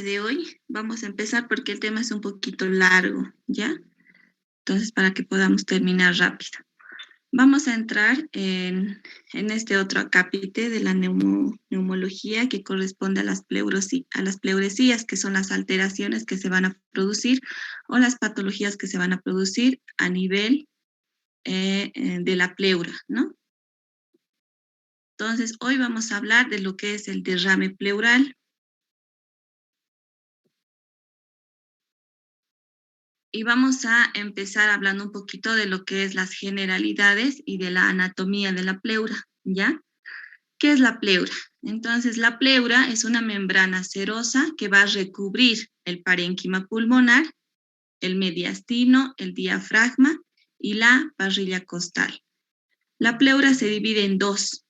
de hoy. Vamos a empezar porque el tema es un poquito largo, ¿ya? Entonces, para que podamos terminar rápido. Vamos a entrar en este otro acápite de la neumología que corresponde a a las pleuresías, que son las alteraciones que se van a producir o las patologías que se van a producir a nivel de la pleura, ¿no? Entonces, hoy vamos a hablar de lo que es el derrame pleural. Y vamos a empezar hablando un poquito de lo que es las generalidades y de la anatomía de la pleura, ¿ya? ¿Qué es la pleura? Entonces, la pleura es una membrana serosa que va a recubrir el parénquima pulmonar, el mediastino, el diafragma y la parrilla costal. La pleura se divide en dos,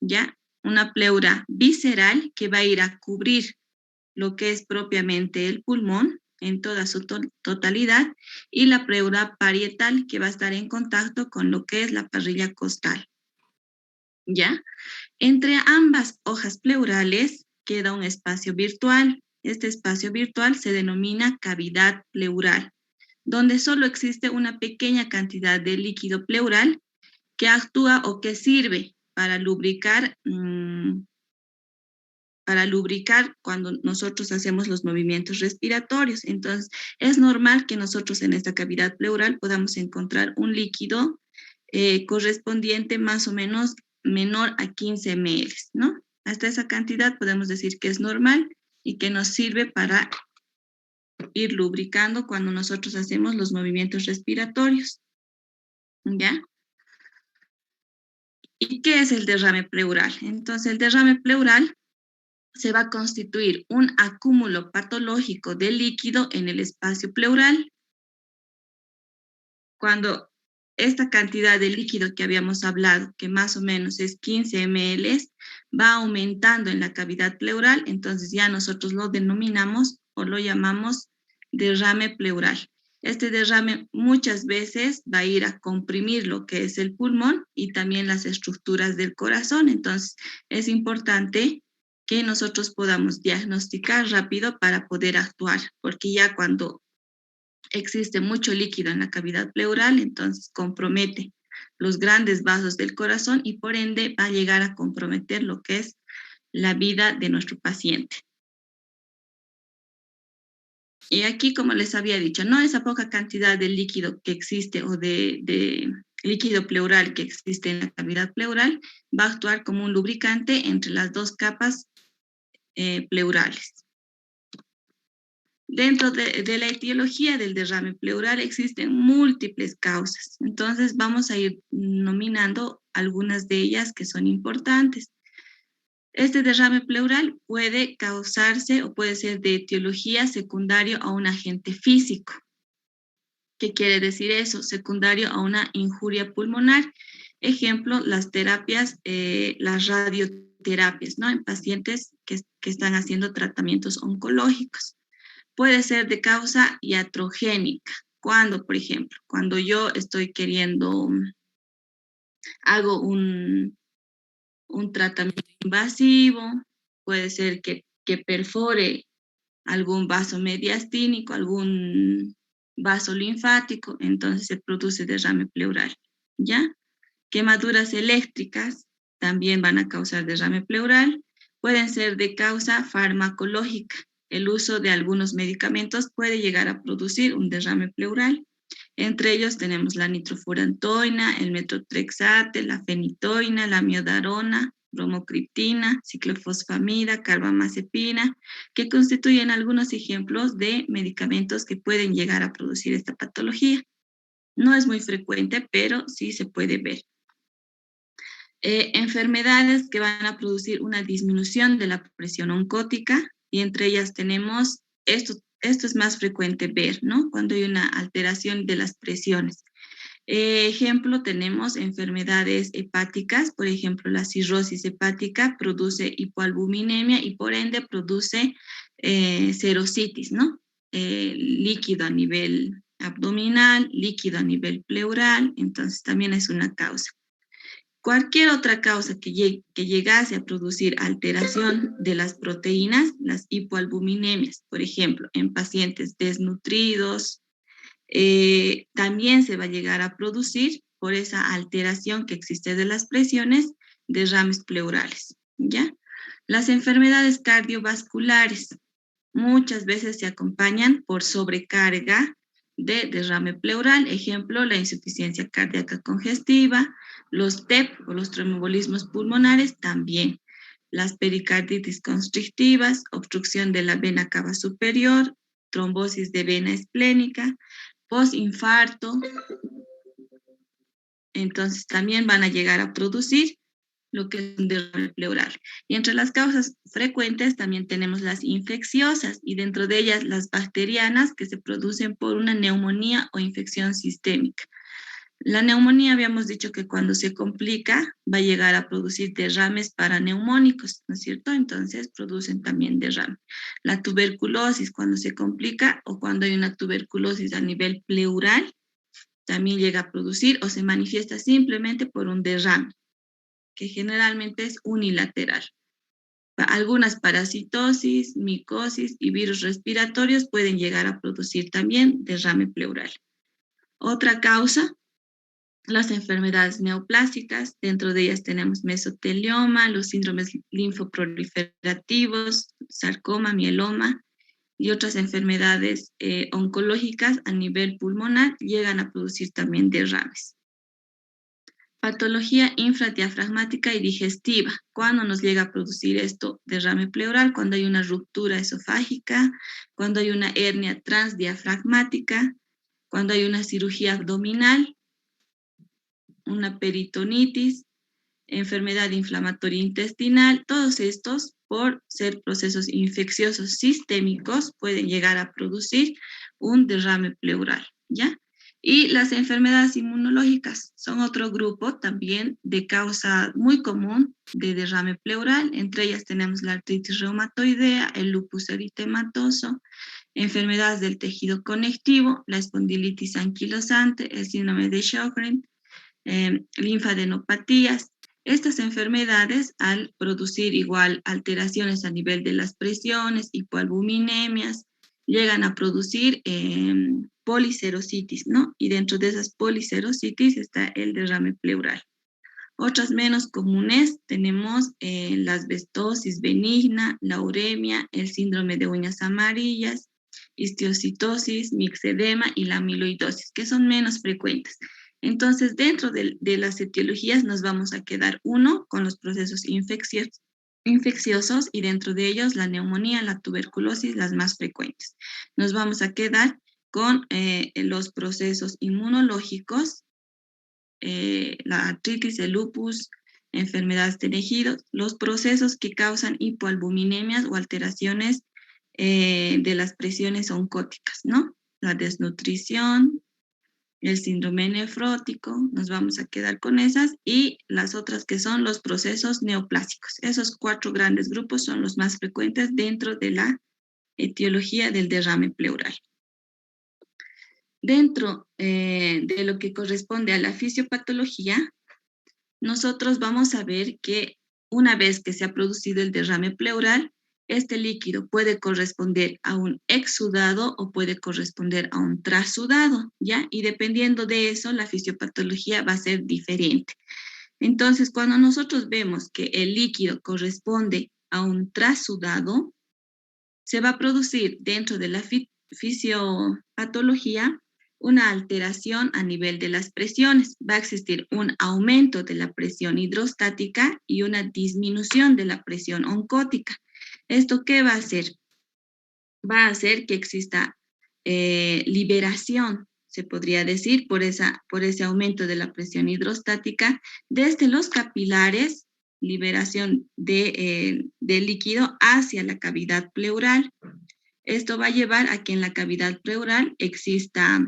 ¿ya? Una pleura visceral que va a ir a cubrir lo que es propiamente el pulmón en toda su totalidad, y la pleura parietal que va a estar en contacto con lo que es la parrilla costal. ¿Ya? Entre ambas hojas pleurales queda un espacio virtual. Este espacio virtual se denomina cavidad pleural, donde solo existe una pequeña cantidad de líquido pleural que actúa o que sirve para lubricar cuando nosotros hacemos los movimientos respiratorios. Entonces, es normal que nosotros en esta cavidad pleural podamos encontrar un líquido correspondiente más o menos menor a 15 ml, ¿no? Hasta esa cantidad podemos decir que es normal y que nos sirve para ir lubricando cuando nosotros hacemos los movimientos respiratorios, ¿ya? ¿Y qué es el derrame pleural? Entonces, el derrame pleural se va a constituir un acúmulo patológico de líquido en el espacio pleural. Cuando esta cantidad de líquido que habíamos hablado, que más o menos es 15 ml, va aumentando en la cavidad pleural, entonces ya nosotros lo denominamos o lo llamamos derrame pleural. Este derrame muchas veces va a ir a comprimir lo que es el pulmón y también las estructuras del corazón. Entonces, es importante que nosotros podamos diagnosticar rápido para poder actuar, porque ya cuando existe mucho líquido en la cavidad pleural, entonces compromete los grandes vasos del corazón y por ende va a llegar a comprometer lo que es la vida de nuestro paciente. Y aquí, como les había dicho, no esa poca cantidad de líquido que existe o de líquido pleural que existe en la cavidad pleural va a actuar como un lubricante entre las dos capas pleurales. Dentro de la etiología del derrame pleural existen múltiples causas. Entonces vamos a ir nominando algunas de ellas que son importantes. Este derrame pleural puede causarse o puede ser de etiología secundario a un agente físico. ¿Qué quiere decir eso? Secundario a una injuria pulmonar. Ejemplo, las terapias, las radioterapias, ¿no? En pacientes que están haciendo tratamientos oncológicos. Puede ser de causa iatrogénica. Cuando, por ejemplo, cuando yo estoy hago un tratamiento invasivo, puede ser que perfore algún vaso mediastínico, algún vaso linfático, entonces se produce derrame pleural, ¿ya? Quemaduras eléctricas también van a causar derrame pleural, pueden ser de causa farmacológica. El uso de algunos medicamentos puede llegar a producir un derrame pleural. Entre ellos tenemos la nitrofurantoína, el metotrexate, la fenitoína, la miodarona, bromocriptina, ciclofosfamida, carbamazepina, que constituyen algunos ejemplos de medicamentos que pueden llegar a producir esta patología. No es muy frecuente, pero sí se puede ver. Enfermedades que van a producir una disminución de la presión oncótica, y entre ellas tenemos, esto es más frecuente ver, ¿no? Cuando hay una alteración de las presiones. Ejemplo, tenemos enfermedades hepáticas, por ejemplo, la cirrosis hepática produce hipoalbuminemia y por ende produce serositis, ¿no? Líquido a nivel abdominal, líquido a nivel pleural, entonces también es una causa. Cualquier otra causa que llegase a producir alteración de las proteínas, las hipoalbuminemias, por ejemplo, en pacientes desnutridos, también se va a llegar a producir por esa alteración que existe de las presiones, derrames pleurales, ¿ya? Las enfermedades cardiovasculares muchas veces se acompañan por sobrecarga de derrame pleural, ejemplo, la insuficiencia cardíaca congestiva, los TEP o los tromboembolismos pulmonares también, las pericarditis constrictivas, obstrucción de la vena cava superior, trombosis de vena esplénica, postinfarto, entonces también van a llegar a producir lo que es un derrame pleural. Y entre las causas frecuentes también tenemos las infecciosas y dentro de ellas las bacterianas que se producen por una neumonía o infección sistémica. La neumonía habíamos dicho que cuando se complica va a llegar a producir derrames paraneumónicos, ¿no es cierto? Entonces producen también derrame. La tuberculosis cuando se complica o cuando hay una tuberculosis a nivel pleural también llega a producir o se manifiesta simplemente por un derrame, que generalmente es unilateral. Algunas parasitosis, micosis y virus respiratorios pueden llegar a producir también derrame pleural. Otra causa, las enfermedades neoplásicas, dentro de ellas tenemos mesotelioma, los síndromes linfoproliferativos, sarcoma, mieloma y otras enfermedades oncológicas a nivel pulmonar llegan a producir también derrames. Patología infradiafragmática y digestiva. ¿Cuándo nos llega a producir esto? Derrame pleural, cuando hay una ruptura esofágica, cuando hay una hernia transdiafragmática, cuando hay una cirugía abdominal, una peritonitis, enfermedad inflamatoria intestinal, todos estos, por ser procesos infecciosos sistémicos, pueden llegar a producir un derrame pleural, ¿ya? Y las enfermedades inmunológicas son otro grupo también de causa muy común de derrame pleural. Entre ellas tenemos la artritis reumatoidea, el lupus eritematoso, enfermedades del tejido conectivo, la espondilitis anquilosante, el síndrome de Sjögren, linfadenopatías. Estas enfermedades, al producir igual alteraciones a nivel de las presiones, hipoalbuminemias, llegan a producir policerositis, ¿no? Y dentro de esas policerositis está el derrame pleural. Otras menos comunes tenemos la asbestosis benigna, la uremia, el síndrome de uñas amarillas, histiocitosis, mixedema y la amiloidosis, que son menos frecuentes. Entonces, dentro de las etiologías nos vamos a quedar uno con los procesos infecciosos y dentro de ellos la neumonía, la tuberculosis, las más frecuentes. Nos vamos a quedar con los procesos inmunológicos, la artritis, el lupus, enfermedades de tejidos, los procesos que causan hipoalbuminemias o alteraciones de las presiones oncóticas, ¿no? La desnutrición, el síndrome nefrótico, nos vamos a quedar con esas, y las otras que son los procesos neoplásicos. Esos 4 grandes grupos son los más frecuentes dentro de la etiología del derrame pleural. Dentro de lo que corresponde a la fisiopatología, nosotros vamos a ver que una vez que se ha producido el derrame pleural, este líquido puede corresponder a un exsudado o puede corresponder a un trasudado, ¿ya? Y dependiendo de eso, la fisiopatología va a ser diferente. Entonces, cuando nosotros vemos que el líquido corresponde a un trasudado, se va a producir dentro de la fisiopatología una alteración a nivel de las presiones. Va a existir un aumento de la presión hidrostática y una disminución de la presión oncótica. ¿Esto qué va a hacer? Va a hacer que exista liberación, se podría decir, por ese aumento de la presión hidrostática desde los capilares, liberación de líquido hacia la cavidad pleural. Esto va a llevar a que en la cavidad pleural exista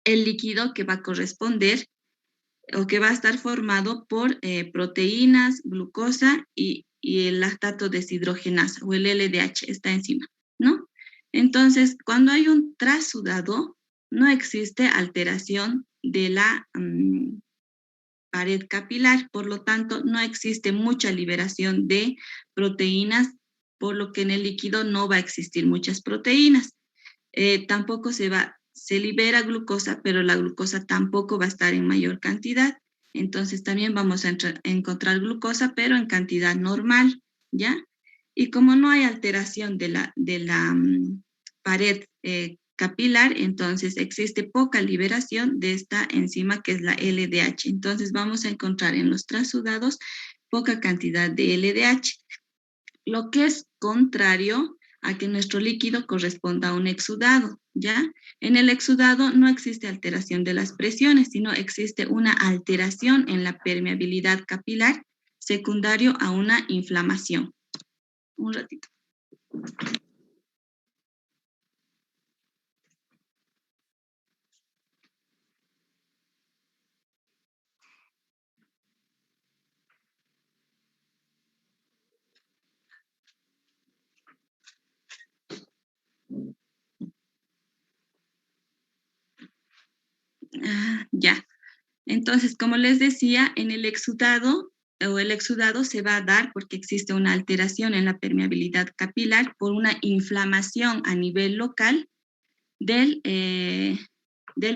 el líquido que va a corresponder o que va a estar formado por proteínas, glucosa y el lactato deshidrogenasa o el LDH está encima, ¿no? Entonces, cuando hay un trasudado, no existe alteración de la pared capilar, por lo tanto no existe mucha liberación de proteínas, por lo que en el líquido no va a existir muchas proteínas. Tampoco se libera glucosa, pero la glucosa tampoco va a estar en mayor cantidad. Entonces también vamos a encontrar glucosa, pero en cantidad normal, ¿ya? Y como no hay alteración de la pared capilar, entonces existe poca liberación de esta enzima que es la LDH. Entonces vamos a encontrar en los trasudados poca cantidad de LDH, lo que es contrario a que nuestro líquido corresponda a un exudado, ¿ya? En el exudado no existe alteración de las presiones, sino existe una alteración en la permeabilidad capilar secundario a una inflamación. Un ratito. Ya. Entonces, como les decía, en el exudado el exudado se va a dar porque existe una alteración en la permeabilidad capilar por una inflamación a nivel local del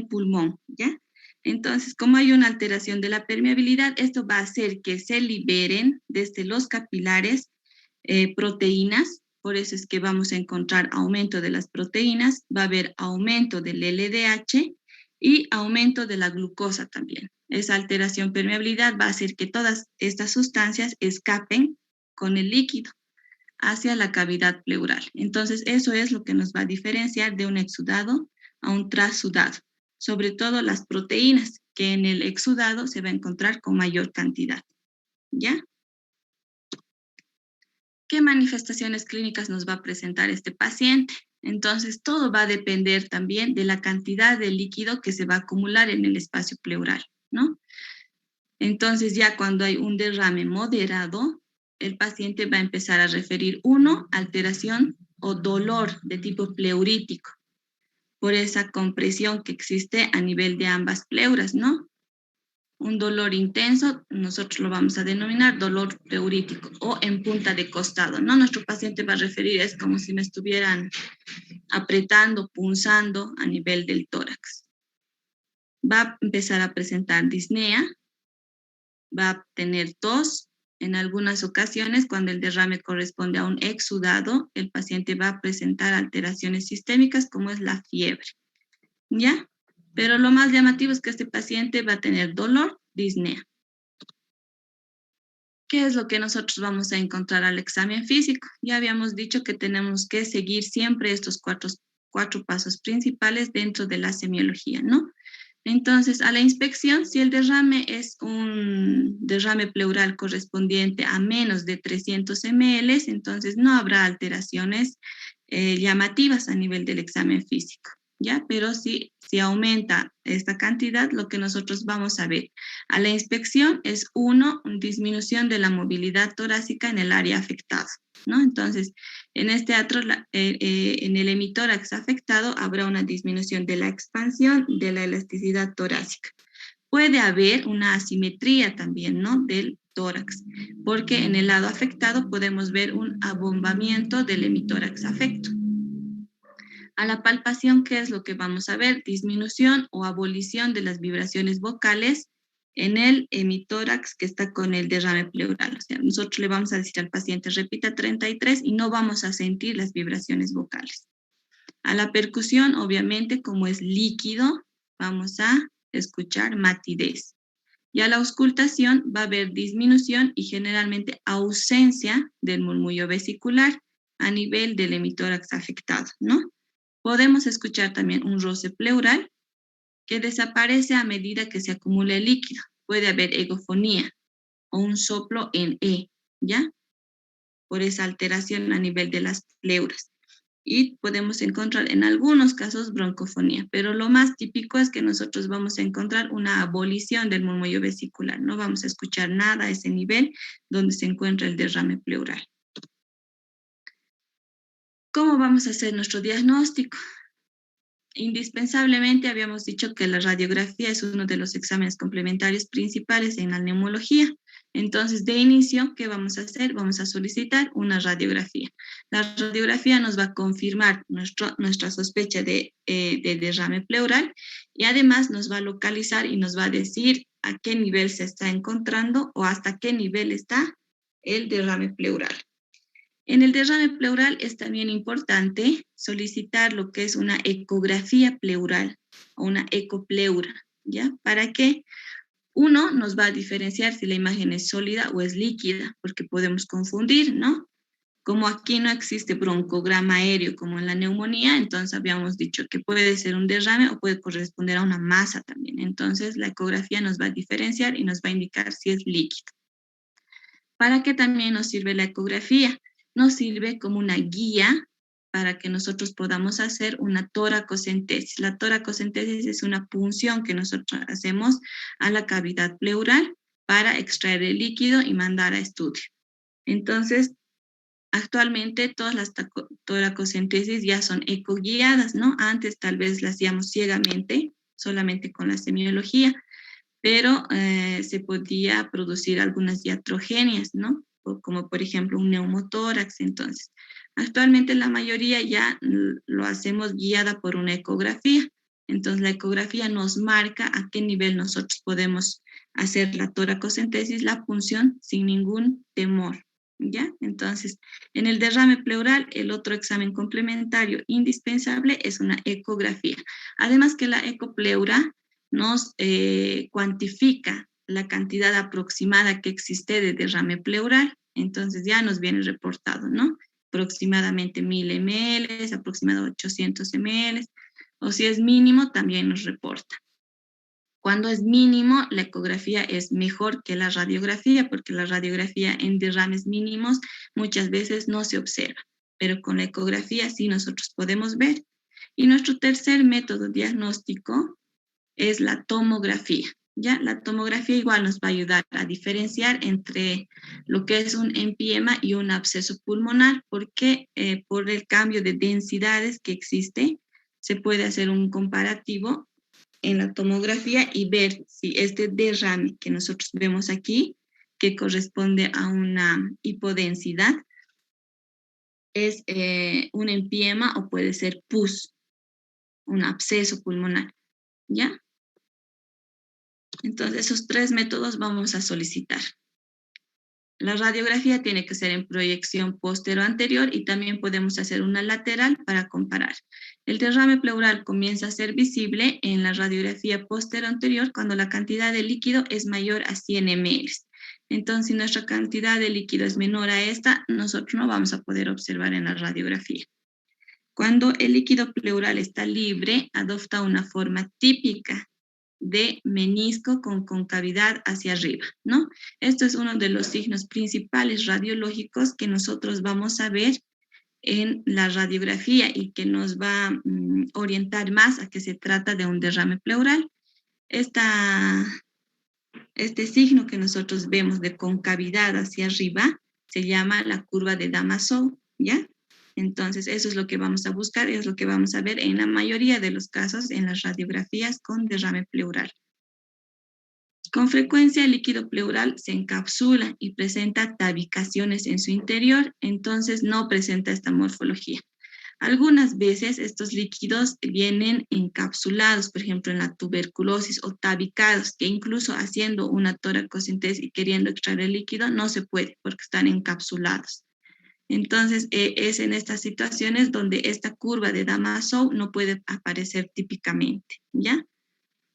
pulmón, ¿ya? Entonces, como hay una alteración de la permeabilidad, esto va a hacer que se liberen desde los capilares proteínas, por eso es que vamos a encontrar aumento de las proteínas, va a haber aumento del LDH y aumento de la glucosa también. Esa alteración permeabilidad va a hacer que todas estas sustancias escapen con el líquido hacia la cavidad pleural. Entonces, eso es lo que nos va a diferenciar de un exudado a un trasudado, sobre todo las proteínas, que en el exudado se va a encontrar con mayor cantidad, ¿ya? ¿Qué manifestaciones clínicas nos va a presentar este paciente? Entonces, todo va a depender también de la cantidad de líquido que se va a acumular en el espacio pleural, ¿no? Entonces, ya cuando hay un derrame moderado, el paciente va a empezar a referir, alteración o dolor de tipo pleurítico, por esa compresión que existe a nivel de ambas pleuras, ¿no? Un dolor intenso, nosotros lo vamos a denominar dolor pleurítico o en punta de costado, ¿no? Nuestro paciente va a referir, es como si me estuvieran apretando, punzando a nivel del tórax. Va a empezar a presentar disnea, va a tener tos. En algunas ocasiones, cuando el derrame corresponde a un exudado, el paciente va a presentar alteraciones sistémicas como es la fiebre, ¿ya? Pero lo más llamativo es que este paciente va a tener dolor, disnea. ¿Qué es lo que nosotros vamos a encontrar al examen físico? Ya habíamos dicho que tenemos que seguir siempre estos cuatro pasos principales dentro de la semiología, ¿no? Entonces, a la inspección, si el derrame es un derrame pleural correspondiente a menos de 300 ml, entonces no habrá alteraciones llamativas a nivel del examen físico, ¿ya? Pero si aumenta esta cantidad, lo que nosotros vamos a ver a la inspección es, disminución de la movilidad torácica en el área afectada, ¿no? Entonces, en este en el hemitórax afectado habrá una disminución de la expansión de la elasticidad torácica. Puede haber una asimetría también, ¿no? Del tórax, porque en el lado afectado podemos ver un abombamiento del hemitórax afecto. A la palpación, ¿qué es lo que vamos a ver? Disminución o abolición de las vibraciones vocales en el hemitórax que está con el derrame pleural. O sea, nosotros le vamos a decir al paciente, repita 33 y no vamos a sentir las vibraciones vocales. A la percusión, obviamente, como es líquido, vamos a escuchar matidez. Y a la auscultación va a haber disminución y generalmente ausencia del murmullo vesicular a nivel del hemitórax afectado, ¿no? Podemos escuchar también un roce pleural que desaparece a medida que se acumula el líquido. Puede haber egofonía o un soplo en E, ¿ya? Por esa alteración a nivel de las pleuras. Y podemos encontrar en algunos casos broncofonía, pero lo más típico es que nosotros vamos a encontrar una abolición del murmullo vesicular. No vamos a escuchar nada a ese nivel donde se encuentra el derrame pleural. ¿Cómo vamos a hacer nuestro diagnóstico? indispensablemente habíamos dicho que la radiografía es uno de los exámenes complementarios principales en la neumología. Entonces, de inicio, ¿qué vamos a hacer? Vamos a solicitar una radiografía. La radiografía nos va a confirmar nuestra sospecha de derrame pleural y además nos va a localizar y nos va a decir a qué nivel se está encontrando o hasta qué nivel está el derrame pleural. En el derrame pleural es también importante solicitar lo que es una ecografía pleural o una ecopleura, ¿ya? ¿Para qué? Uno, nos va a diferenciar si la imagen es sólida o es líquida, porque podemos confundir, ¿no? Como aquí no existe broncograma aéreo como en la neumonía, entonces habíamos dicho que puede ser un derrame o puede corresponder a una masa también. Entonces la ecografía nos va a diferenciar y nos va a indicar si es líquido. ¿Para qué también nos sirve la ecografía? Nos sirve como una guía para que nosotros podamos hacer una toracocentesis. La toracocentesis es una punción que nosotros hacemos a la cavidad pleural para extraer el líquido y mandar a estudio. Entonces, actualmente todas las toracocentesis ya son ecoguiadas, ¿no? Antes tal vez las hacíamos ciegamente, solamente con la semiología, pero se podía producir algunas iatrogenias, ¿no? Como por ejemplo un neumotórax. Entonces, actualmente la mayoría ya lo hacemos guiada por una ecografía. Entonces, la ecografía nos marca a qué nivel nosotros podemos hacer la toracocentesis, la punción, sin ningún temor, ¿ya? Entonces, en el derrame pleural, el otro examen complementario indispensable es una ecografía. Además que la ecopleura nos cuantifica la cantidad aproximada que existe de derrame pleural. Entonces ya nos viene reportado, ¿no? Aproximadamente 1000 ml, aproximadamente 800 ml, o si es mínimo, también nos reporta. Cuando es mínimo, la ecografía es mejor que la radiografía, porque la radiografía en derrames mínimos muchas veces no se observa, pero con la ecografía sí nosotros podemos ver. Y nuestro tercer método diagnóstico es la tomografía. ¿Ya? La tomografía igual nos va a ayudar a diferenciar entre lo que es un empiema y un absceso pulmonar, porque por el cambio de densidades que existe, se puede hacer un comparativo en la tomografía y ver si este derrame que nosotros vemos aquí, que corresponde a una hipodensidad, es un empiema o puede ser pus, un absceso pulmonar. ¿Ya? Entonces, esos tres métodos vamos a solicitar. La radiografía tiene que ser en proyección postero-anterior y también podemos hacer una lateral para comparar. El derrame pleural comienza a ser visible en la radiografía postero-anterior cuando la cantidad de líquido es mayor a 100 ml. Entonces, si nuestra cantidad de líquido es menor a esta, nosotros no vamos a poder observar en la radiografía. Cuando el líquido pleural está libre, adopta una forma típica de menisco con concavidad hacia arriba, ¿no? Esto es uno de los signos principales radiológicos que nosotros vamos a ver en la radiografía y que nos va a orientar más a que se trata de un derrame pleural. Este signo que nosotros vemos de concavidad hacia arriba se llama la curva de Damasov, ¿ya? Entonces, eso es lo que vamos a buscar, es lo que vamos a ver en la mayoría de los casos en las radiografías con derrame pleural. Con frecuencia el líquido pleural se encapsula y presenta tabicaciones en su interior, entonces no presenta esta morfología. Algunas veces estos líquidos vienen encapsulados, por ejemplo en la tuberculosis, o tabicados, que incluso haciendo una toracocentesis y queriendo extraer el líquido no se puede porque están encapsulados. Entonces es en estas situaciones donde esta curva de Damasov no puede aparecer típicamente, ¿ya?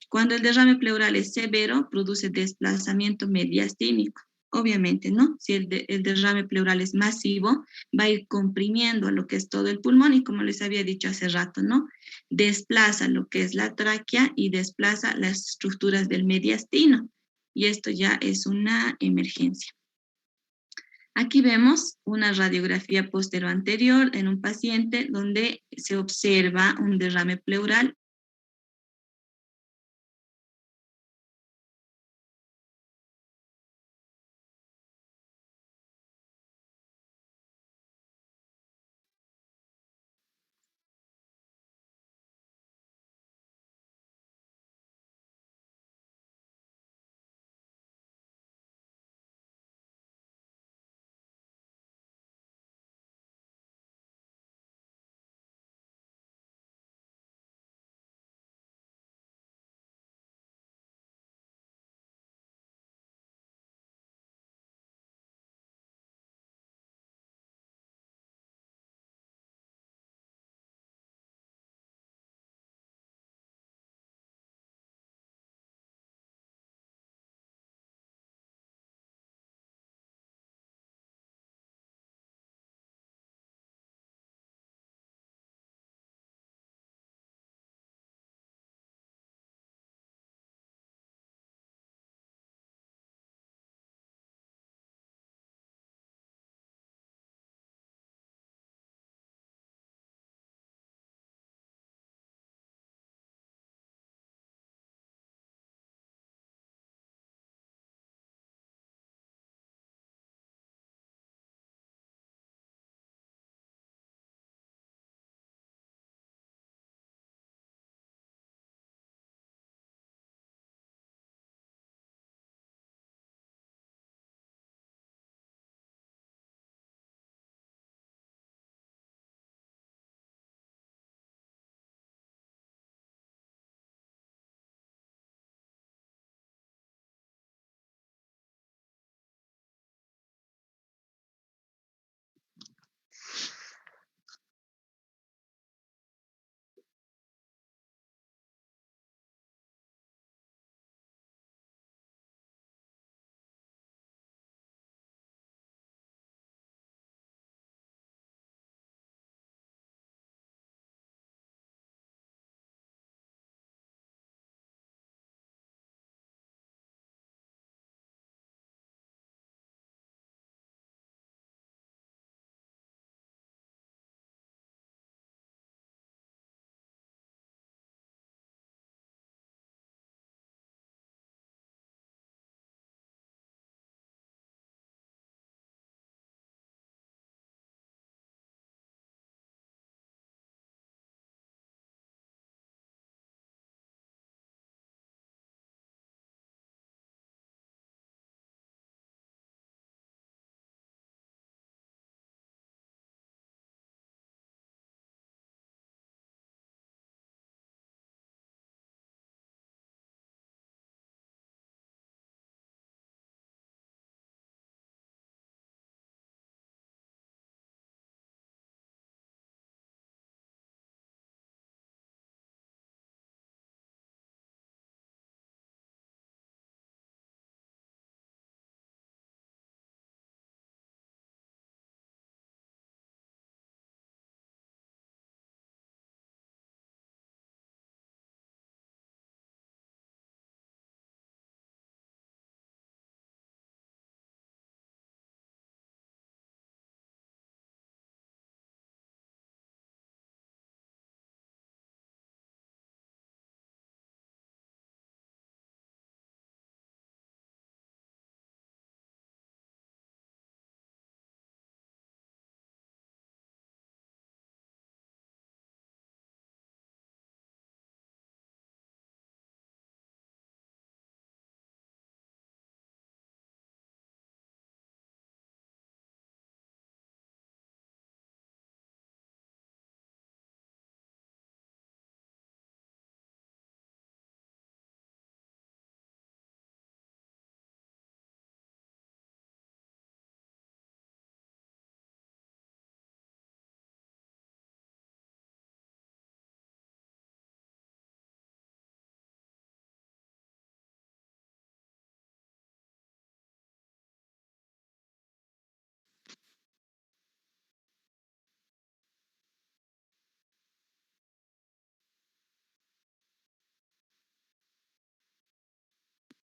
Cuando el derrame pleural es severo, produce desplazamiento mediastínico. Obviamente, ¿no? Si el derrame pleural es masivo, va a ir comprimiendo a lo que es todo el pulmón y como les había dicho hace rato, ¿no? Desplaza lo que es la tráquea y desplaza las estructuras del mediastino. Y esto ya es una emergencia. Aquí vemos una radiografía postero-anterior en un paciente donde se observa un derrame pleural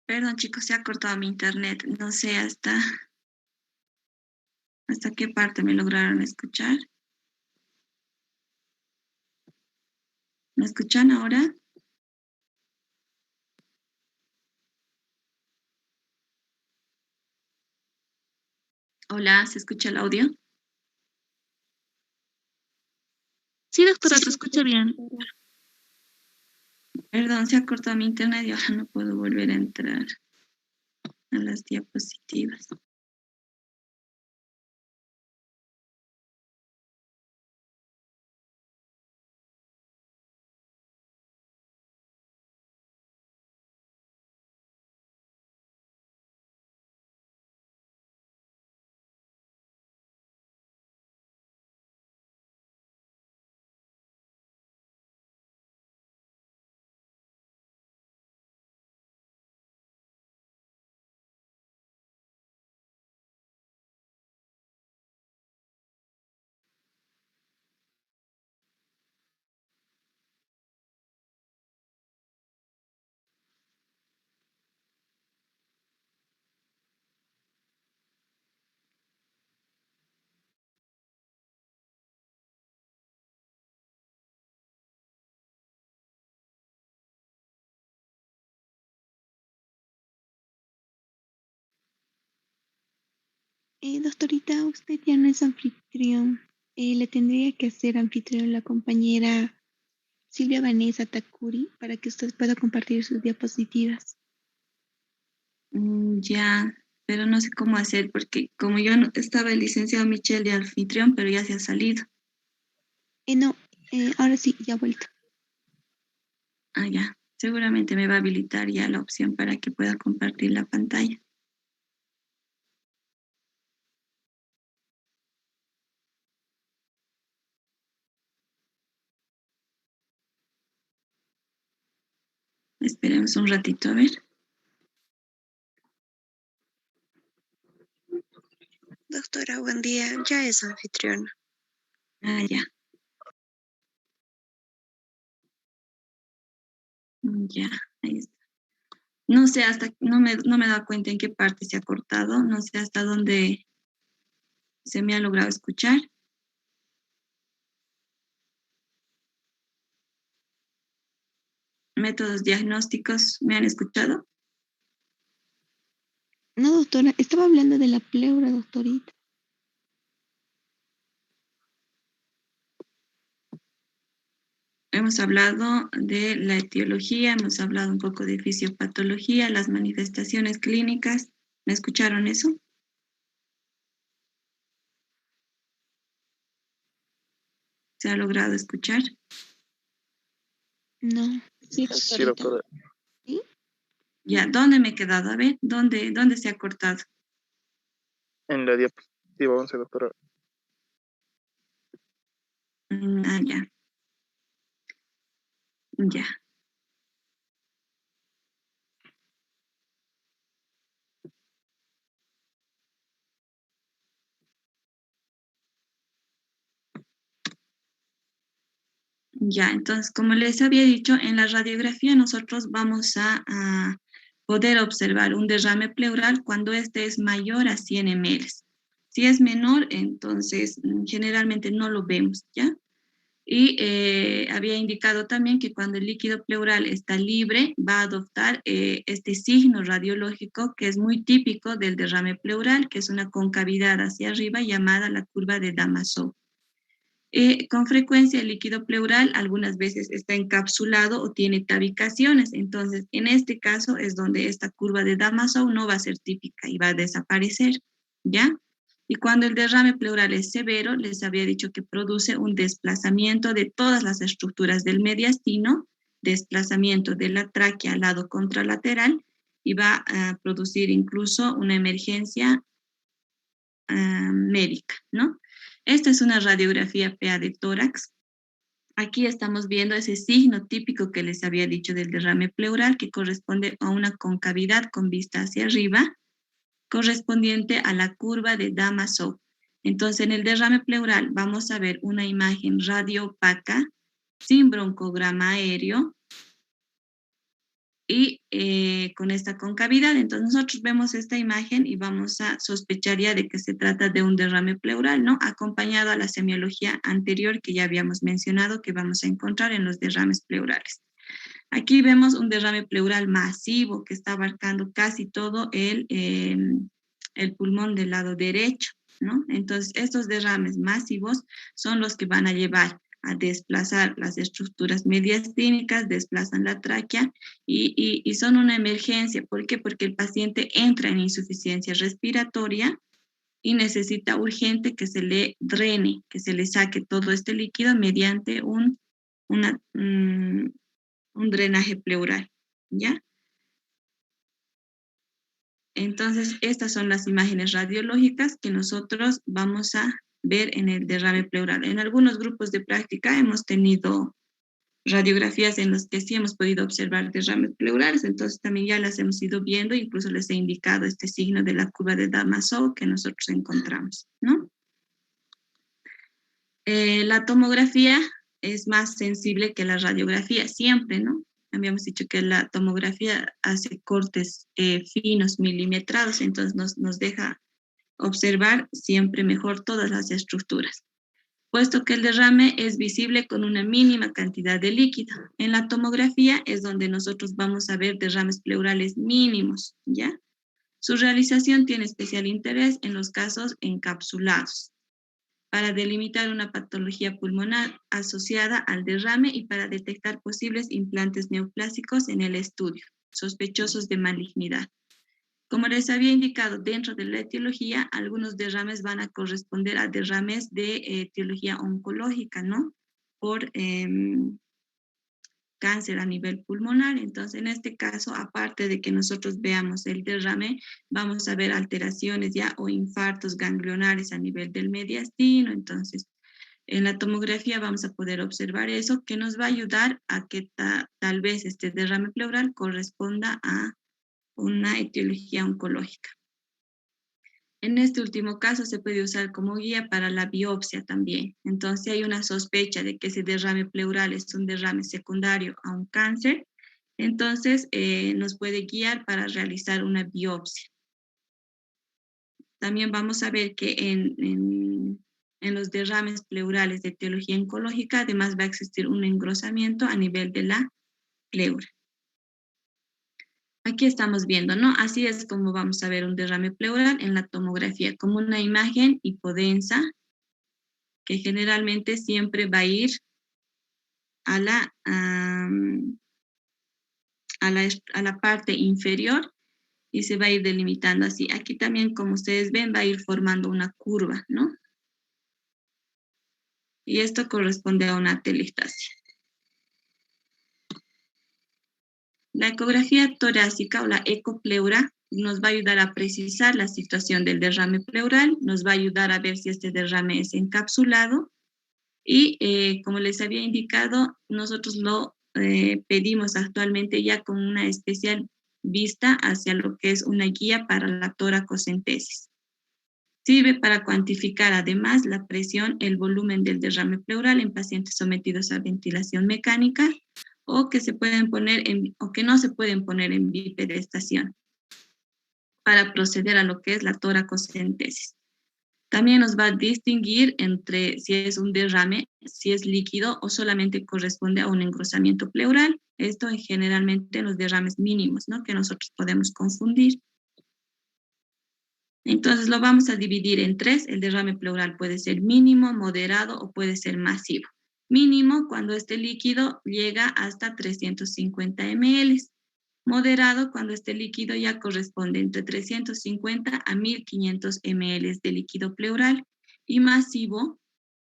Perdón, chicos, se ha cortado mi internet. No sé hasta qué parte me lograron escuchar. ¿Me escuchan ahora? Hola, ¿se escucha el audio? Sí, doctora, te escucha bien. Perdón, se ha cortado mi internet y ahora no puedo volver a entrar a las diapositivas. Doctorita, usted ya no es anfitrión. Le tendría que hacer anfitrión la compañera Silvia Vanessa Takuri para que usted pueda compartir sus diapositivas. Ya, pero no sé cómo hacer porque como yo no, estaba el licenciado Michel de anfitrión, pero ya se ha salido. No, ahora sí, ya ha vuelto. Ah, ya. Seguramente me va a habilitar ya la opción para que pueda compartir la pantalla. Esperemos un ratito, a ver. Doctora, buen día. Ya es anfitriona. Ah, ya. Ya, ahí está. No sé no me he dado cuenta en qué parte se ha cortado, no sé hasta dónde se me ha logrado escuchar. Métodos diagnósticos, ¿me han escuchado? No, doctora, estaba hablando de la pleura, doctorita. Hemos hablado de la etiología, hemos hablado un poco de fisiopatología, las manifestaciones clínicas. ¿Me escucharon eso? ¿Se ha logrado escuchar? No, sí, Sí, doctorita. doctora. ¿Sí? Ya, ¿dónde me he quedado? A ver, ¿dónde se ha cortado? En la diapositiva 11, doctora. Ya, ya. Ya, entonces, como les había dicho, en la radiografía nosotros vamos a poder observar un derrame pleural cuando este es mayor a 100 ml. Si es menor, entonces generalmente no lo vemos, ¿ya? Y había indicado también que cuando el líquido pleural está libre, va a adoptar este signo radiológico que es muy típico del derrame pleural, que es una concavidad hacia arriba llamada la curva de Damasov. Con frecuencia el líquido pleural algunas veces está encapsulado o tiene tabicaciones, entonces en este caso es donde esta curva de Damasov no va a ser típica y va a desaparecer, ¿ya? Y cuando el derrame pleural es severo, les había dicho que produce un desplazamiento de todas las estructuras del mediastino, desplazamiento de la tráquea al lado contralateral y va a producir incluso una emergencia médica, ¿no? Esta es una radiografía PA de tórax. Aquí estamos viendo ese signo típico que les había dicho del derrame pleural, que corresponde a una concavidad con vista hacia arriba, correspondiente a la curva de Damasov. Entonces, en el derrame pleural vamos a ver una imagen radioopaca, sin broncograma aéreo, y con esta concavidad. Entonces nosotros vemos esta imagen y vamos a sospechar ya de que se trata de un derrame pleural, ¿no? Acompañado a la semiología anterior que ya habíamos mencionado que vamos a encontrar en los derrames pleurales. Aquí vemos un derrame pleural masivo que está abarcando casi todo el pulmón del lado derecho, ¿no? Entonces estos derrames masivos son los que van a llevar a desplazar las estructuras mediastínicas, desplazan la tráquea y son una emergencia. ¿Por qué? Porque el paciente entra en insuficiencia respiratoria y necesita urgente que se le drene, que se le saque todo este líquido mediante un drenaje pleural, ¿ya? Entonces, estas son las imágenes radiológicas que nosotros vamos a ver en el derrame pleural. En algunos grupos de práctica hemos tenido radiografías en las que sí hemos podido observar derrames pleurales, entonces también ya las hemos ido viendo, incluso les he indicado este signo de la curva de Damasov que nosotros encontramos, ¿no? La tomografía es más sensible que la radiografía, siempre, ¿no? Habíamos dicho que la tomografía hace cortes finos, milimetrados, entonces nos deja observar siempre mejor todas las estructuras, puesto que el derrame es visible con una mínima cantidad de líquido. En la tomografía es donde nosotros vamos a ver derrames pleurales mínimos, ¿ya? Su realización tiene especial interés en los casos encapsulados, para delimitar una patología pulmonar asociada al derrame y para detectar posibles implantes neoplásicos en el estudio, sospechosos de malignidad. Como les había indicado, dentro de la etiología, algunos derrames van a corresponder a derrames de etiología oncológica, ¿no? Por cáncer a nivel pulmonar. Entonces, en este caso, aparte de que nosotros veamos el derrame, vamos a ver alteraciones ya o infartos ganglionares a nivel del mediastino. Entonces, en la tomografía vamos a poder observar eso, que nos va a ayudar a que tal vez este derrame pleural corresponda a una etiología oncológica. En este último caso se puede usar como guía para la biopsia también. Entonces, si hay una sospecha de que ese derrame pleural es un derrame secundario a un cáncer, entonces nos puede guiar para realizar una biopsia. También vamos a ver que en los derrames pleurales de etiología oncológica, además va a existir un engrosamiento a nivel de la pleura. Aquí estamos viendo, ¿no? Así es como vamos a ver un derrame pleural en la tomografía, como una imagen hipodensa que generalmente siempre va a ir a la parte inferior y se va a ir delimitando así. Aquí también, como ustedes ven, va a ir formando una curva, ¿no? Y esto corresponde a una atelectasia. La ecografía torácica o la ecopleura nos va a ayudar a precisar la situación del derrame pleural, nos va a ayudar a ver si este derrame es encapsulado y como les había indicado, nosotros lo pedimos actualmente ya con una especial vista hacia lo que es una guía para la toracocentesis. Sirve para cuantificar además la presión, el volumen del derrame pleural en pacientes sometidos a ventilación mecánica o que se pueden poner o que no se pueden poner en bipedestación para proceder a lo que es la toracocentesis. También nos va a distinguir entre si es un derrame, si es líquido o solamente corresponde a un engrosamiento pleural. Esto es generalmente en los derrames mínimos, ¿no? Que nosotros podemos confundir. Entonces lo vamos a dividir en tres. El derrame pleural puede ser mínimo, moderado o puede ser masivo. Mínimo cuando este líquido llega hasta 350 ml. Moderado cuando este líquido ya corresponde entre 350 a 1500 ml de líquido pleural. Y masivo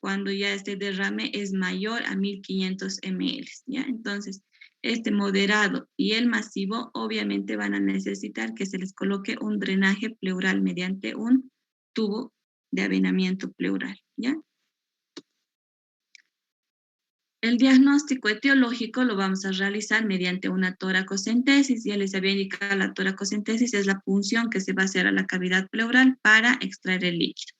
cuando ya este derrame es mayor a 1500 ml, ¿ya? Entonces, este moderado y el masivo obviamente van a necesitar que se les coloque un drenaje pleural mediante un tubo de avenamiento pleural, ¿ya? El diagnóstico etiológico lo vamos a realizar mediante una toracocentesis. Ya les había indicado, la toracocentesis es la punción que se va a hacer a la cavidad pleural para extraer el líquido.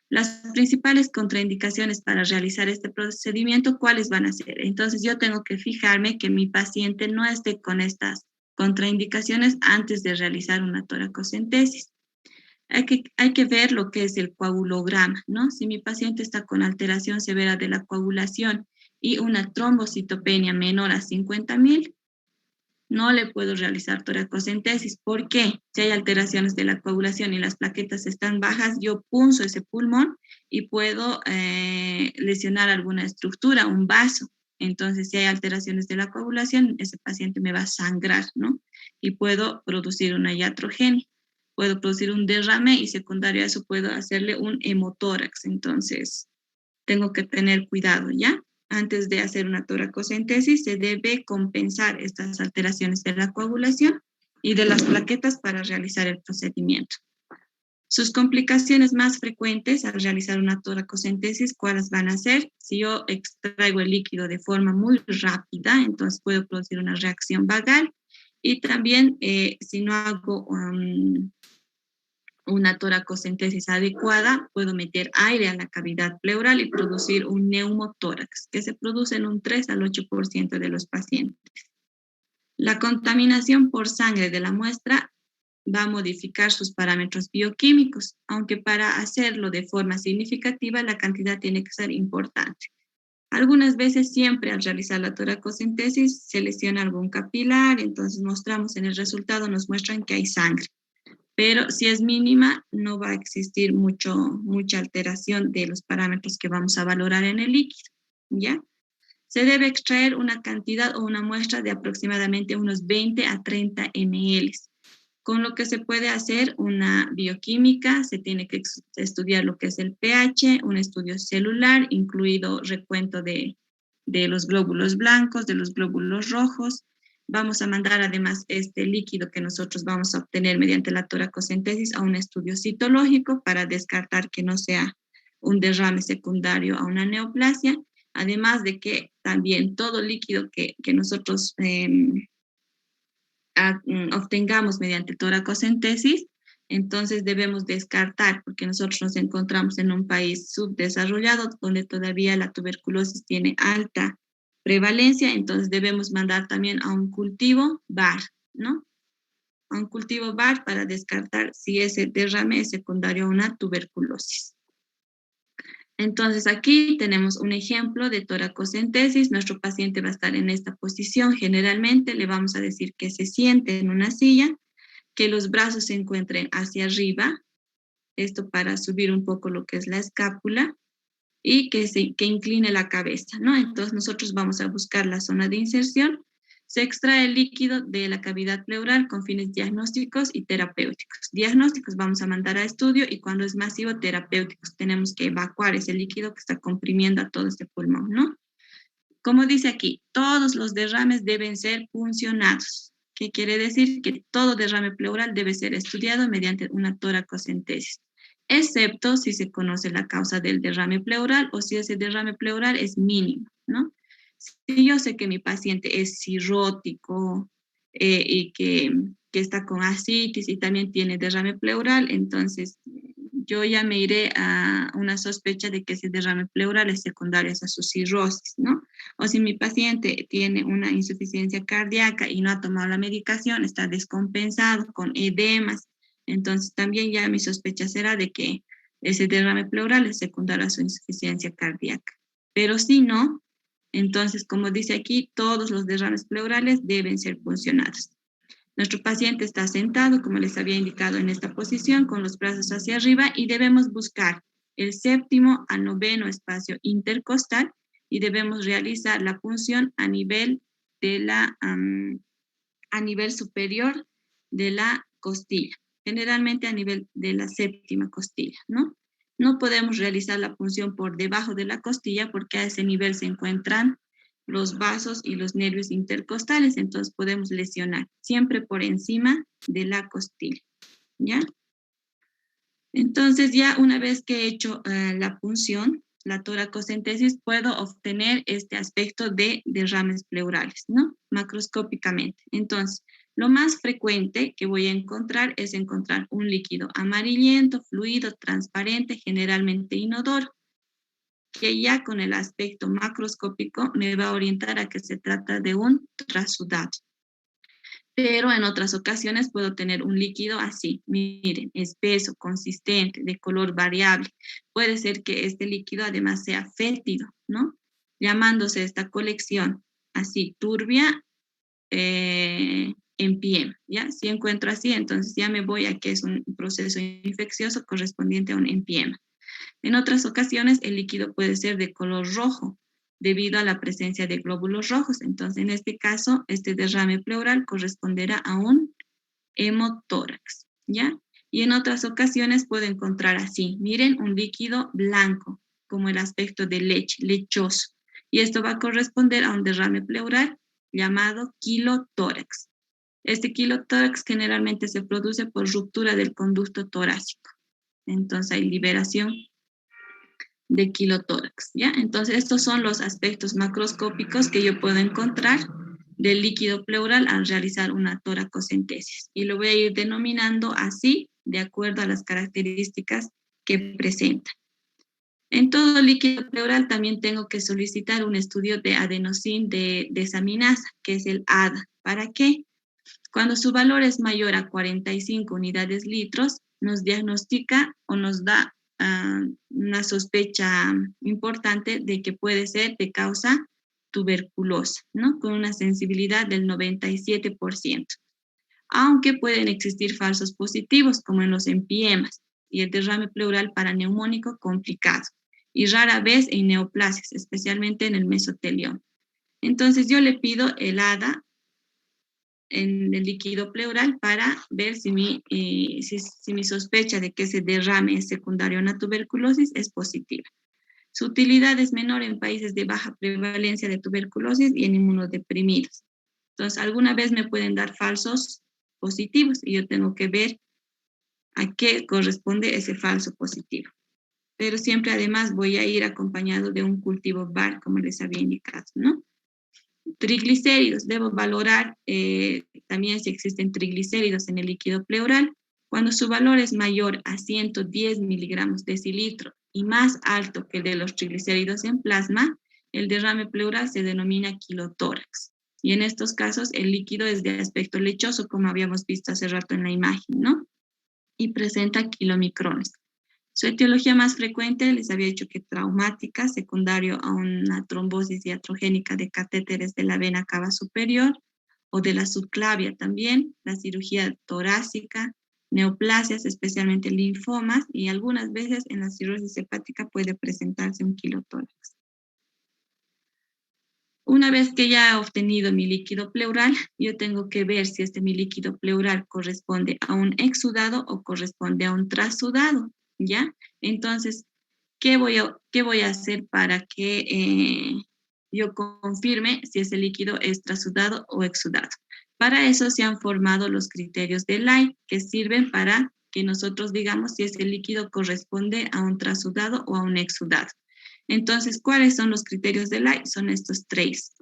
Las principales contraindicaciones para realizar este procedimiento, ¿cuáles van a ser? Entonces yo tengo que fijarme que mi paciente no esté con estas contraindicaciones antes de realizar una toracocentesis. Hay que ver lo que es el coagulograma, ¿no? Si mi paciente está con alteración severa de la coagulación y una trombocitopenia menor a 50.000, no le puedo realizar toracocentesis. ¿Por qué? Si hay alteraciones de la coagulación y las plaquetas están bajas, yo punzo ese pulmón y puedo lesionar alguna estructura, un vaso. Entonces, si hay alteraciones de la coagulación, ese paciente me va a sangrar, ¿no? Y puedo producir una iatrogenia. Puedo producir un derrame y secundario a eso puedo hacerle un hemotórax. Entonces, tengo que tener cuidado, ¿ya? Antes de hacer una toracocentesis, se debe compensar estas alteraciones de la coagulación y de las plaquetas para realizar el procedimiento. Sus complicaciones más frecuentes al realizar una toracocentesis, ¿cuáles van a ser? Si yo extraigo el líquido de forma muy rápida, entonces puedo producir una reacción vagal. Y también, si no hago una toracocentesis adecuada, puedo meter aire a la cavidad pleural y producir un neumotórax, que se produce en un 3 al 8% de los pacientes. La contaminación por sangre de la muestra va a modificar sus parámetros bioquímicos, aunque para hacerlo de forma significativa la cantidad tiene que ser importante. Algunas veces, siempre al realizar la toracocentesis, se lesiona algún capilar, entonces mostramos en el resultado, nos muestran que hay sangre. Pero si es mínima, no va a existir mucha alteración de los parámetros que vamos a valorar en el líquido, ¿ya? Se debe extraer una cantidad o una muestra de aproximadamente unos 20 a 30 ml. Con lo que se puede hacer una bioquímica, se tiene que estudiar lo que es el pH, un estudio celular, incluido recuento de los glóbulos blancos, de los glóbulos rojos. Vamos a mandar además este líquido que nosotros vamos a obtener mediante la toracocentesis a un estudio citológico para descartar que no sea un derrame secundario a una neoplasia, además de que también todo líquido que nosotros obtengamos mediante toracocentesis, entonces debemos descartar, porque nosotros nos encontramos en un país subdesarrollado donde todavía la tuberculosis tiene alta prevalencia, entonces debemos mandar también a un cultivo VAR, ¿no? A un cultivo VAR para descartar si ese derrame es secundario a una tuberculosis. Entonces aquí tenemos un ejemplo de toracocentesis. Nuestro paciente va a estar en esta posición. Generalmente le vamos a decir que se siente en una silla, que los brazos se encuentren hacia arriba, esto para subir un poco lo que es la escápula, y que incline la cabeza, ¿no? Entonces nosotros vamos a buscar la zona de inserción. Se extrae el líquido de la cavidad pleural con fines diagnósticos y terapéuticos. Diagnósticos vamos a mandar a estudio y cuando es masivo, terapéuticos. Tenemos que evacuar ese líquido que está comprimiendo a todo este pulmón, ¿no? Como dice aquí, todos los derrames deben ser puncionados. ¿Qué quiere decir? Que todo derrame pleural debe ser estudiado mediante una toracocentesis, excepto si se conoce la causa del derrame pleural o si ese derrame pleural es mínimo, ¿no? Si yo sé que mi paciente es cirrótico y que está con ascitis y también tiene derrame pleural, entonces yo ya me iré a una sospecha de que ese derrame pleural es secundario a su cirrosis, ¿no? O si mi paciente tiene una insuficiencia cardíaca y no ha tomado la medicación, está descompensado con edemas, entonces también ya mi sospecha será de que ese derrame pleural es secundario a su insuficiencia cardíaca. Pero si no, entonces, como dice aquí, todos los derrames pleurales deben ser puncionados. Nuestro paciente está sentado, como les había indicado, en esta posición, con los brazos hacia arriba, y debemos buscar el 7º al 9º espacio intercostal y debemos realizar la punción a nivel superior de la costilla, generalmente a nivel de la 7ª costilla, ¿no? No podemos realizar la punción por debajo de la costilla porque a ese nivel se encuentran los vasos y los nervios intercostales, entonces podemos lesionar siempre por encima de la costilla, ¿ya? Entonces ya una vez que he hecho la punción, la toracocentesis, puedo obtener este aspecto de derrames pleurales, ¿no? Macroscópicamente. Entonces, lo más frecuente que voy a encontrar es encontrar un líquido amarillento, fluido, transparente, generalmente inodoro, que ya con el aspecto macroscópico me va a orientar a que se trata de un trasudado. pero en otras ocasiones puedo tener un líquido así, miren, espeso, consistente, de color variable. Puede ser que este líquido además sea fétido, ¿no? Llamándose esta colección así, turbia, en pie, ¿ya? Si encuentro así, entonces ya me voy a que es un proceso infeccioso correspondiente a un empiema. En otras ocasiones, el líquido puede ser de color rojo, debido a la presencia de glóbulos rojos. Entonces, en este caso, este derrame pleural corresponderá a un hemotórax, ¿ya? Y en otras ocasiones puedo encontrar así, miren, un líquido blanco, como el aspecto de leche, lechoso. Y esto va a corresponder a un derrame pleural llamado quilotórax. Este quilotórax generalmente se produce por ruptura del conducto torácico. Entonces hay liberación de quilotórax, ¿ya? Entonces estos son los aspectos macroscópicos que yo puedo encontrar del líquido pleural al realizar una toracocentesis. Y lo voy a ir denominando así, de acuerdo a las características que presenta. En todo líquido pleural también tengo que solicitar un estudio de adenosín de desaminasa, que es el ADA. ¿Para qué? Cuando su valor es mayor a 45 unidades litros, nos diagnostica o nos da una sospecha importante de que puede ser de causa tuberculosa, ¿no? Con una sensibilidad del 97%. Aunque pueden existir falsos positivos, como en los empiemas y el derrame pleural paraneumónico complicado, y rara vez en neoplasias, especialmente en el mesotelioma. Entonces yo le pido el ADA en el líquido pleural para ver si mi sospecha de que ese derrame es secundario a una tuberculosis es positiva. Su utilidad es menor en países de baja prevalencia de tuberculosis y en inmunodeprimidos. Entonces, alguna vez me pueden dar falsos positivos y yo tengo que ver a qué corresponde ese falso positivo. Pero siempre además voy a ir acompañado de un cultivo VAR, como les había indicado, ¿no? Triglicéridos, debo valorar también si existen triglicéridos en el líquido pleural. Cuando su valor es mayor a 110 miligramos decilitro y más alto que el de los triglicéridos en plasma, el derrame pleural se denomina quilotórax. Y en estos casos el líquido es de aspecto lechoso, como habíamos visto hace rato en la imagen, ¿no? Y presenta kilomicrones. Su etiología más frecuente, les había dicho que traumática, secundario a una trombosis iatrogénica de catéteres de la vena cava superior o de la subclavia también, la cirugía torácica, neoplasias, especialmente linfomas, y algunas veces en la cirrosis hepática puede presentarse un quilotórax. Una vez que ya he obtenido mi líquido pleural, yo tengo que ver si mi líquido pleural corresponde a un exudado o corresponde a un trasudado, ¿ya? Entonces, ¿qué voy a hacer para que yo confirme si ese líquido es trasudado o exudado? Para eso se han formado los criterios de Lye, que sirven para que nosotros digamos si ese líquido corresponde a un trasudado o a un exudado. Entonces, ¿cuáles son los criterios de Lye? Son estos tres,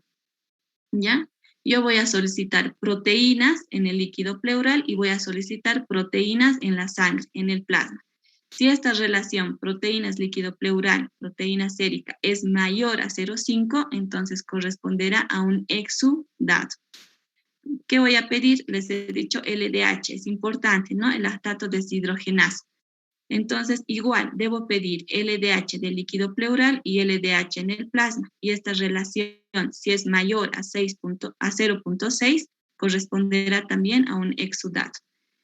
¿ya? Yo voy a solicitar proteínas en el líquido pleural y voy a solicitar proteínas en la sangre, en el plasma. Si esta relación proteínas líquido pleural, proteína sérica es mayor a 0,5, entonces corresponderá a un exudado. ¿Qué voy a pedir? Les he dicho LDH, es importante, ¿no? El lactato deshidrogenasa. Entonces, igual, debo pedir LDH del líquido pleural y LDH en el plasma. Y esta relación, si es mayor a 0,6, corresponderá también a un exudato.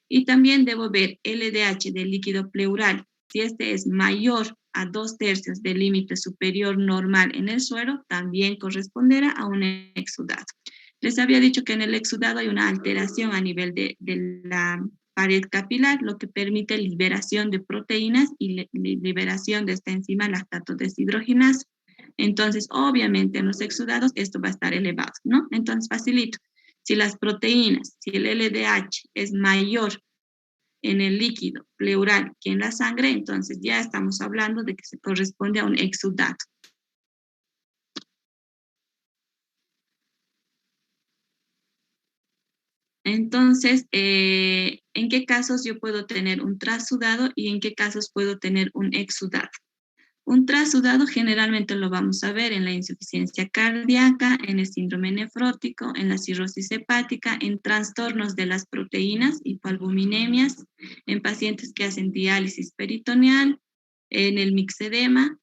Y también debo ver LDH del líquido pleural. Si este es mayor a 2/3 del límite superior normal en el suero, también corresponderá a un exudato. Les había dicho que en el exudado hay una alteración a nivel de la pared capilar, lo que permite liberación de proteínas y liberación de esta enzima lactato deshidrogenasa. Entonces, obviamente en los exudados esto va a estar elevado, ¿no? Entonces, facilito. Si las proteínas, si el LDH es mayor en el líquido pleural que en la sangre, entonces ya estamos hablando de que se corresponde a un exudato. Entonces, ¿en qué casos yo puedo tener un trasudado y en qué casos puedo tener un exudado? Un trasudado generalmente lo vamos a ver en la insuficiencia cardíaca, en el síndrome nefrótico, en la cirrosis hepática, en trastornos de las proteínas, hipoalbuminemias, en pacientes que hacen diálisis peritoneal, en el mixedema.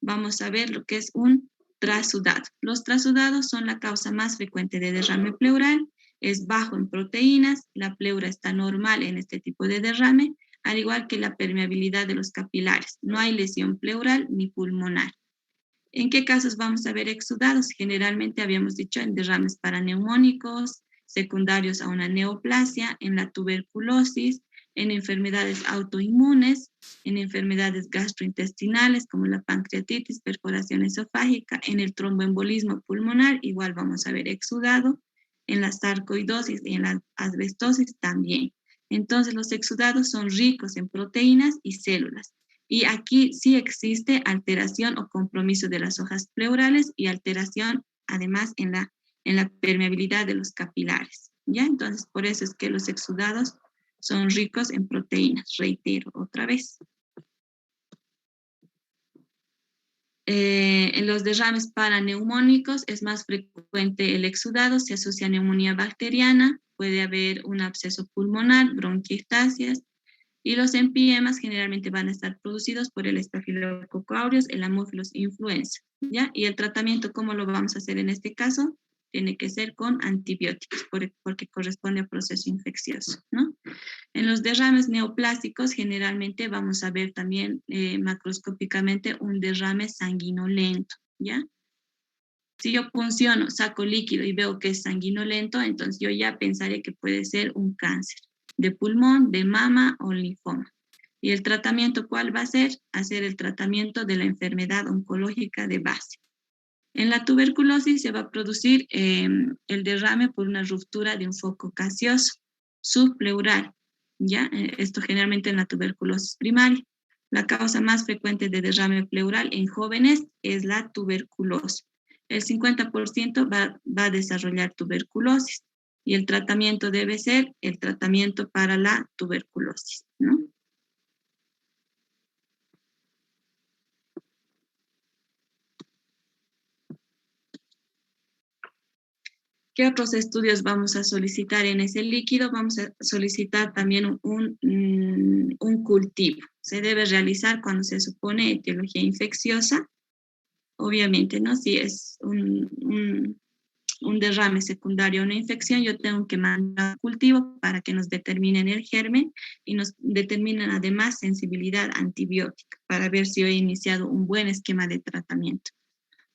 Vamos a ver lo que es un trasudado. Los trasudados son la causa más frecuente de derrame pleural, es bajo en proteínas, la pleura está normal en este tipo de derrame, al igual que la permeabilidad de los capilares. No hay lesión pleural ni pulmonar. ¿En qué casos vamos a ver exudados? Generalmente habíamos dicho en derrames paraneumónicos, secundarios a una neoplasia, en la tuberculosis, en enfermedades autoinmunes, en enfermedades gastrointestinales como la pancreatitis, perforación esofágica, en el tromboembolismo pulmonar, igual vamos a ver exudado, en la sarcoidosis y en la asbestosis también. Entonces, los exudados son ricos en proteínas y células. Y aquí sí existe alteración o compromiso de las hojas pleurales y alteración, además, en la permeabilidad de los capilares. ¿Ya? Entonces, por eso es que los exudados son ricos en proteínas. Reitero otra vez. En los derrames paraneumónicos es más frecuente el exudado, se asocia a neumonía bacteriana, puede haber un absceso pulmonar, bronquiectasias, y los empiemas generalmente van a estar producidos por el Staphylococcus aureus, el Haemophilus influenza, ¿ya? Y el tratamiento, ¿cómo lo vamos a hacer en este caso? Tiene que ser con antibióticos, porque corresponde al proceso infeccioso, ¿no? En los derrames neoplásicos generalmente vamos a ver también macroscópicamente un derrame sanguinolento, ¿ya? Si yo punciono, saco líquido y veo que es sanguinolento, entonces yo ya pensaré que puede ser un cáncer de pulmón, de mama o linfoma. ¿Y el tratamiento cuál va a ser? Hacer el tratamiento de la enfermedad oncológica de base. En la tuberculosis se va a producir el derrame por una ruptura de un foco gaseoso subpleural, ¿ya? Esto generalmente en la tuberculosis primaria. La causa más frecuente de derrame pleural en jóvenes es la tuberculosis. El 50% va a desarrollar tuberculosis y el tratamiento debe ser el tratamiento para la tuberculosis, ¿no? ¿Qué otros estudios vamos a solicitar en ese líquido? Vamos a solicitar también un cultivo. Se debe realizar cuando se supone etiología infecciosa. Obviamente, ¿no? Si es un derrame secundario a una infección, yo tengo que mandar un cultivo para que nos determinen el germen y nos determinen además sensibilidad antibiótica para ver si he iniciado un buen esquema de tratamiento.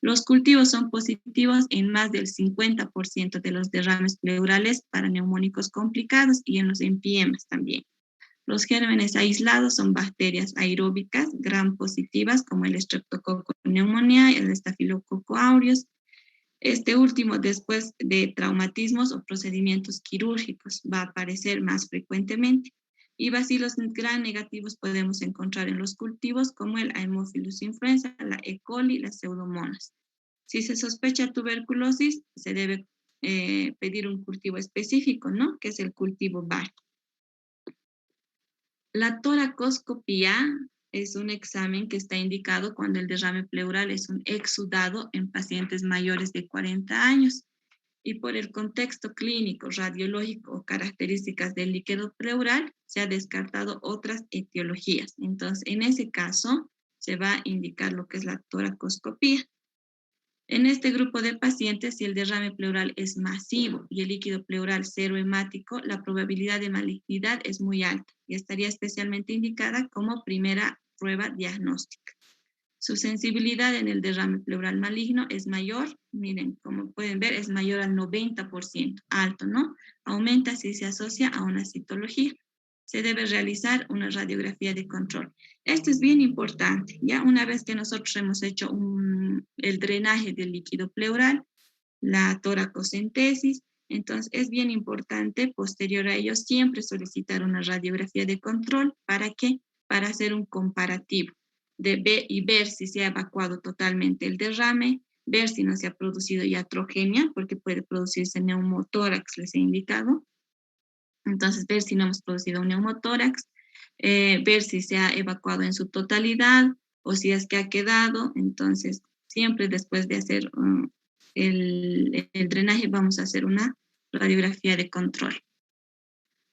Los cultivos son positivos en más del 50% de los derrames pleurales paraneumónicos complicados y en los empiemas también. Los gérmenes aislados son bacterias aeróbicas gram positivas como el Streptococcus pneumoniae, el Staphylococcus aureus. Este último, después de traumatismos o procedimientos quirúrgicos, va a aparecer más frecuentemente. Y bacilos gram negativos podemos encontrar en los cultivos como el Haemophilus influenza, la E. coli, las pseudomonas. Si se sospecha tuberculosis, se debe pedir un cultivo específico, ¿no? Que es el cultivo BAR. La toracoscopía es un examen que está indicado cuando el derrame pleural es un exudado en pacientes mayores de 40 años y por el contexto clínico, radiológico o características del líquido pleural se ha descartado otras etiologías. Entonces, en ese caso, se va a indicar lo que es la toracoscopía. En este grupo de pacientes, si el derrame pleural es masivo y el líquido pleural cero hemático, la probabilidad de malignidad es muy alta y estaría especialmente indicada como primera prueba diagnóstica. Su sensibilidad en el derrame pleural maligno es mayor, miren, como pueden ver, es mayor al 90%, alto, ¿no? Aumenta si se asocia a una citología. Se debe realizar una radiografía de control. Esto es bien importante, ¿ya? Una vez que nosotros hemos hecho el drenaje del líquido pleural, la toracocentesis, entonces es bien importante, posterior a ello, siempre solicitar una radiografía de control. ¿Para qué? Para hacer un comparativo y ver si se ha evacuado totalmente el derrame, ver si no se ha producido iatrogenia, porque puede producirse neumotórax, les he indicado. Entonces, ver si no hemos producido un neumotórax, ver si se ha evacuado en su totalidad o si es que ha quedado, entonces siempre después de hacer el drenaje vamos a hacer una radiografía de control.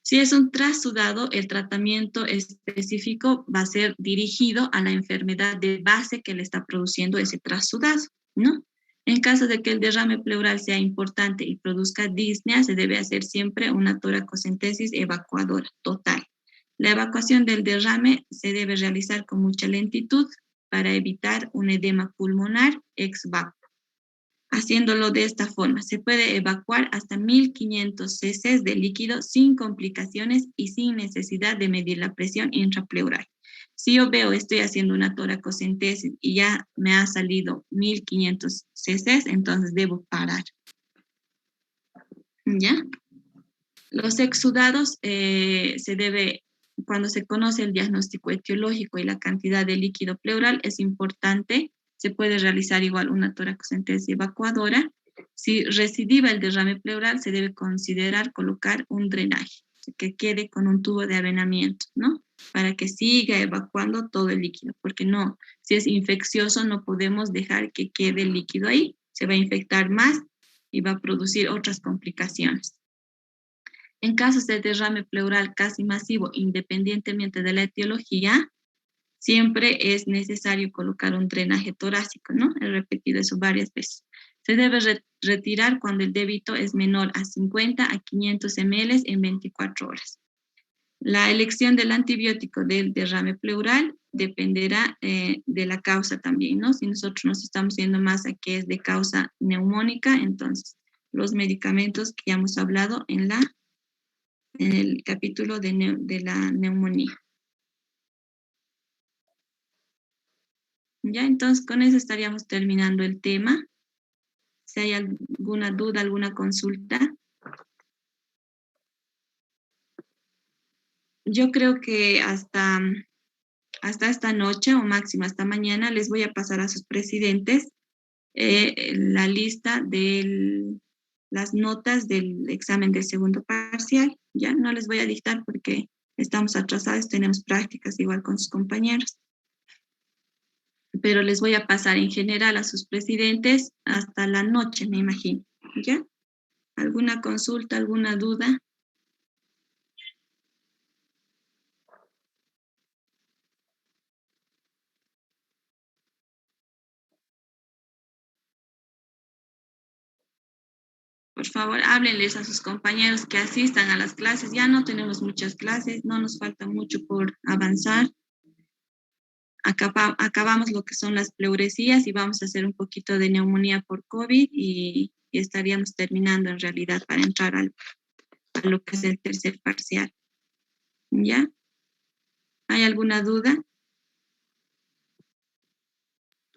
Si es un trasudado, el tratamiento específico va a ser dirigido a la enfermedad de base que le está produciendo ese trasudado, ¿no? En caso de que el derrame pleural sea importante y produzca disnea, se debe hacer siempre una toracocentesis evacuadora total. La evacuación del derrame se debe realizar con mucha lentitud para evitar un edema pulmonar ex vacuo. Haciéndolo de esta forma, se puede evacuar hasta 1500 cc de líquido sin complicaciones y sin necesidad de medir la presión intrapleural. Si yo veo, estoy haciendo una toracocentesis y ya me ha salido 1500 cc, entonces debo parar. ¿Ya? Los exudados se debe, cuando se conoce el diagnóstico etiológico y la cantidad de líquido pleural, es importante. Se puede realizar igual una toracocentesis evacuadora. Si recidiva el derrame pleural, se debe considerar colocar un drenaje que quede con un tubo de avenamiento, ¿no? Para que siga evacuando todo el líquido, porque no, si es infeccioso no podemos dejar que quede el líquido ahí, se va a infectar más y va a producir otras complicaciones. En casos de derrame pleural casi masivo, independientemente de la etiología, siempre es necesario colocar un drenaje torácico, ¿no? He repetido eso varias veces. Se debe retirar cuando el débito es menor a 50 a 500 ml en 24 horas. La elección del antibiótico del derrame pleural dependerá de la causa también, ¿no? Si nosotros nos estamos yendo más a que es de causa neumónica, entonces los medicamentos que ya hemos hablado en el capítulo de la neumonía. Ya, entonces con eso estaríamos terminando el tema. Si hay alguna duda, alguna consulta. Yo creo que hasta esta noche o máximo hasta mañana les voy a pasar a sus presidentes la lista de las notas del examen del segundo parcial. Ya no les voy a dictar porque estamos atrasados, tenemos prácticas igual con sus compañeros. Pero les voy a pasar en general a sus presidentes hasta la noche, me imagino. ¿Ya? ¿Alguna consulta, alguna duda? Por favor, háblenles a sus compañeros que asistan a las clases. Ya no tenemos muchas clases, no nos falta mucho por avanzar. Acabamos lo que son las pleuresías y vamos a hacer un poquito de neumonía por COVID y estaríamos terminando en realidad para entrar a lo que es el tercer parcial. ¿Ya? ¿Hay alguna duda?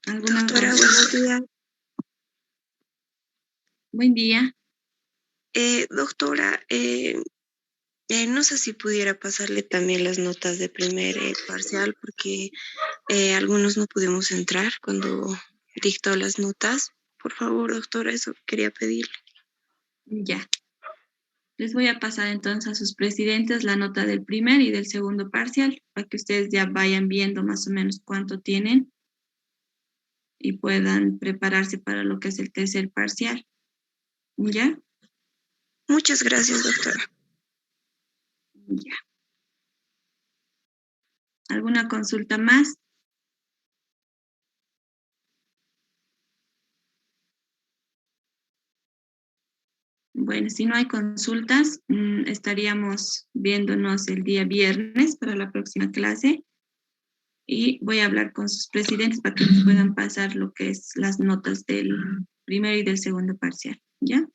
Doctora, buenos días. Buen día. Doctora, no sé si pudiera pasarle también las notas de primer parcial, porque algunos no pudimos entrar cuando dictó las notas. Por favor, doctora, eso quería pedirle. Ya. Les voy a pasar entonces a sus presidentes la nota del primer y del segundo parcial, para que ustedes ya vayan viendo más o menos cuánto tienen y puedan prepararse para lo que es el tercer parcial. ¿Ya? Muchas gracias, doctora. Ya. ¿Alguna consulta más? Bueno, si no hay consultas, estaríamos viéndonos el día viernes para la próxima clase y voy a hablar con sus presidentes para que nos puedan pasar lo que es las notas del primer y del segundo parcial, ¿ya?